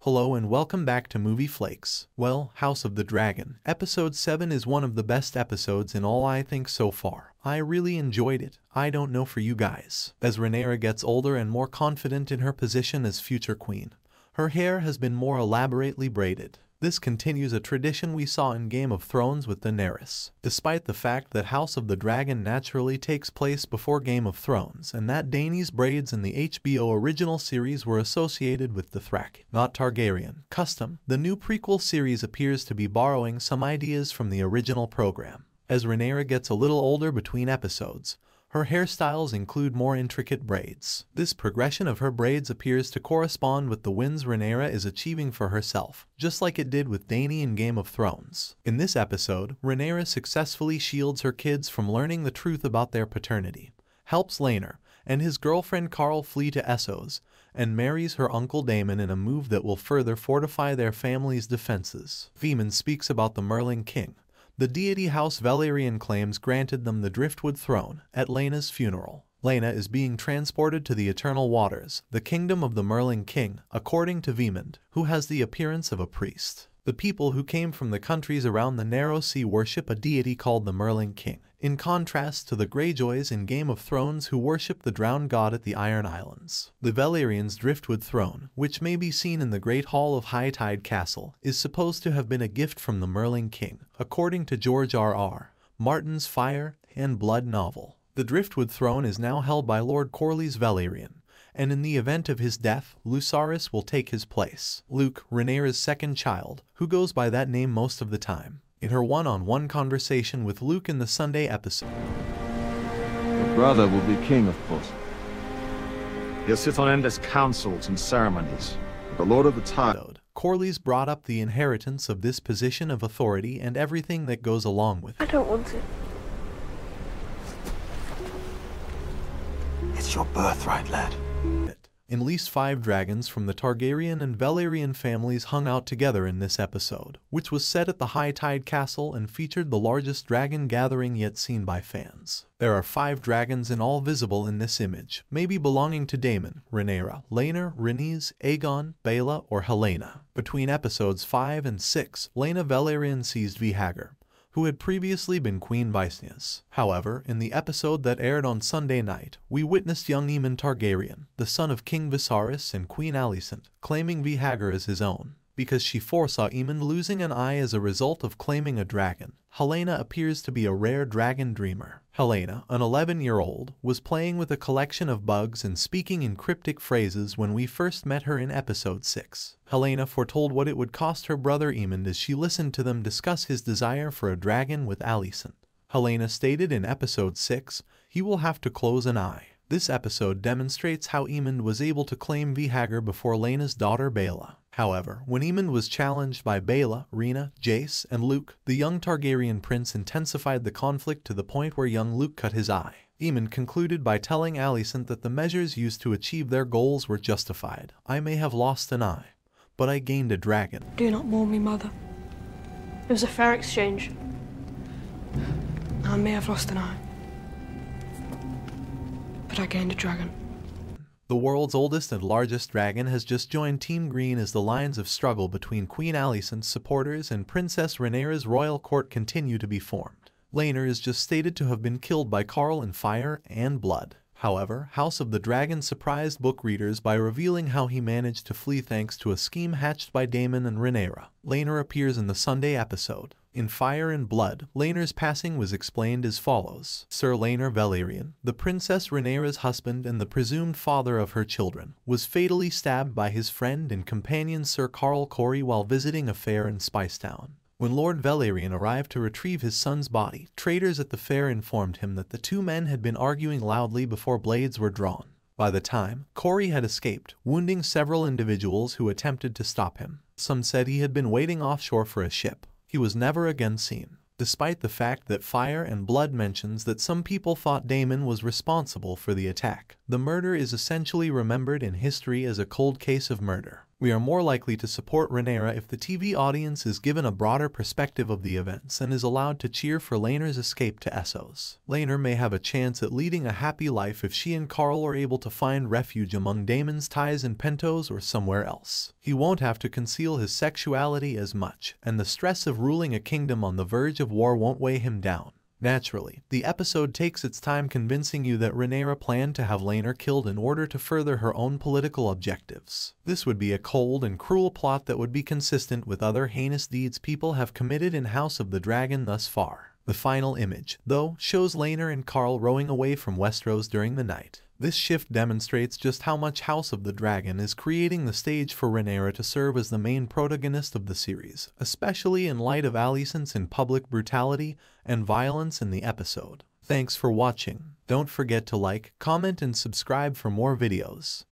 Hello and welcome back to Movie Flakes. Well, House of the Dragon. Episode 7 is one of the best episodes in all I think so far. I really enjoyed it. I don't know for you guys. As Rhaenyra gets older and more confident in her position as future queen, her hair has been more elaborately braided. This continues a tradition we saw in Game of Thrones with Daenerys. Despite the fact that House of the Dragon naturally takes place before Game of Thrones and that Dany's braids in the HBO original series were associated with the Thrak, not Targaryen, custom, the new prequel series appears to be borrowing some ideas from the original program. As Rhaenyra gets a little older between episodes, her hairstyles include more intricate braids. This progression of her braids appears to correspond with the wins Rhaenyra is achieving for herself, just like it did with Dany in Game of Thrones. In this episode, Rhaenyra successfully shields her kids from learning the truth about their paternity, helps Laenor and his girlfriend Qarl flee to Essos, and marries her uncle Daemon in a move that will further fortify their family's defenses. Vaemond speaks about the Merling King, the deity House Velaryon claims granted them the Driftwood throne, at Laena's funeral. Laena is being transported to the Eternal Waters, the kingdom of the Merling King, according to Vaemond, who has the appearance of a priest. The people who came from the countries around the Narrow Sea worship a deity called the Merling King, in contrast to the Greyjoys in Game of Thrones who worship the drowned god at the Iron Islands. The Velaryon's Driftwood throne, which may be seen in the Great Hall of High Tide Castle, is supposed to have been a gift from the Merling King, according to George R.R. Martin's Fire and Blood novel. The Driftwood throne is now held by Lord Corlys Velaryon, and in the event of his death, Lucerys will take his place. Luke, Rhaenyra's second child, who goes by that name most of the time, in her one-on-one conversation with Luke in the Sunday episode. Your brother will be king, of course. He'll sit on endless councils and ceremonies. The Lord of the Tide. Corlys brought up the inheritance of this position of authority and everything that goes along with it. I don't want it. It's your birthright, lad. At least 5 dragons from the Targaryen and Velaryon families hung out together in this episode, which was set at the High Tide Castle and featured the largest dragon gathering yet seen by fans. There are 5 dragons in all visible in this image, maybe belonging to Daemon, Rhaenyra, Laenor, Rhaenys, Aegon, Baela, or Helaena. Between episodes 5 and 6, Laena Velaryon seized Vihagar, who had previously been Queen Visneas. However, in the episode that aired on Sunday night, we witnessed young Aemon Targaryen, the son of King Viserys and Queen Alicent, claiming Vihagar as his own. Because she foresaw Aemon losing an eye as a result of claiming a dragon, Helaena appears to be a rare dragon dreamer. Helaena, an 11-year-old, was playing with a collection of bugs and speaking in cryptic phrases when we first met her in episode 6. Helaena foretold what it would cost her brother Aemon as she listened to them discuss his desire for a dragon with Alicent. Helaena stated in episode 6, he will have to close an eye. This episode demonstrates how Aemon was able to claim Vihagar before Laena's daughter Baela. However, when Aemon was challenged by Baela, Rhaena, Jace, and Luke, the young Targaryen prince intensified the conflict to the point where young Luke cut his eye. Aemon concluded by telling Alicent that the measures used to achieve their goals were justified. I may have lost an eye, but I gained a dragon. Do not mourn me, mother. It was a fair exchange. I may have lost an eye, but I gained a dragon. The world's oldest and largest dragon has just joined Team Green as the lines of struggle between Queen Alicent's supporters and Princess Rhaenyra's royal court continue to be formed. Laenor is just stated to have been killed by Qarl in Fire and Blood. However, House of the Dragon surprised book readers by revealing how he managed to flee thanks to a scheme hatched by Daemon and Rhaenyra. Laenor appears in the Sunday episode. In Fire and Blood, Laenor's passing was explained as follows. Sir Laenor Velaryon, the Princess Rhaenyra's husband and the presumed father of her children, was fatally stabbed by his friend and companion Sir Qarl Corey while visiting a fair in Spicetown. When Lord Velaryon arrived to retrieve his son's body, traders at the fair informed him that the 2 men had been arguing loudly before blades were drawn. By the time, Corey had escaped, wounding several individuals who attempted to stop him. Some said he had been waiting offshore for a ship. He was never again seen, despite the fact that Fire and Blood mentions that some people thought Daemon was responsible for the attack. The murder is essentially remembered in history as a cold case of murder. We are more likely to support Rhaenyra if the TV audience is given a broader perspective of the events and is allowed to cheer for Laena's escape to Essos. Laenor may have a chance at leading a happy life if she and Qarl are able to find refuge among Daemon's ties in Pentos or somewhere else. He won't have to conceal his sexuality as much, and the stress of ruling a kingdom on the verge of war won't weigh him down. Naturally, the episode takes its time convincing you that Rhaenyra planned to have Laenor killed in order to further her own political objectives. This would be a cold and cruel plot that would be consistent with other heinous deeds people have committed in House of the Dragon thus far. The final image, though, shows Laenor and Qarl rowing away from Westeros during the night. This shift demonstrates just how much House of the Dragon is creating the stage for Rhaenyra to serve as the main protagonist of the series, especially in light of Alicent's in public brutality and violence in the episode. Thanks for watching. Don't forget to like, comment, and subscribe for more videos.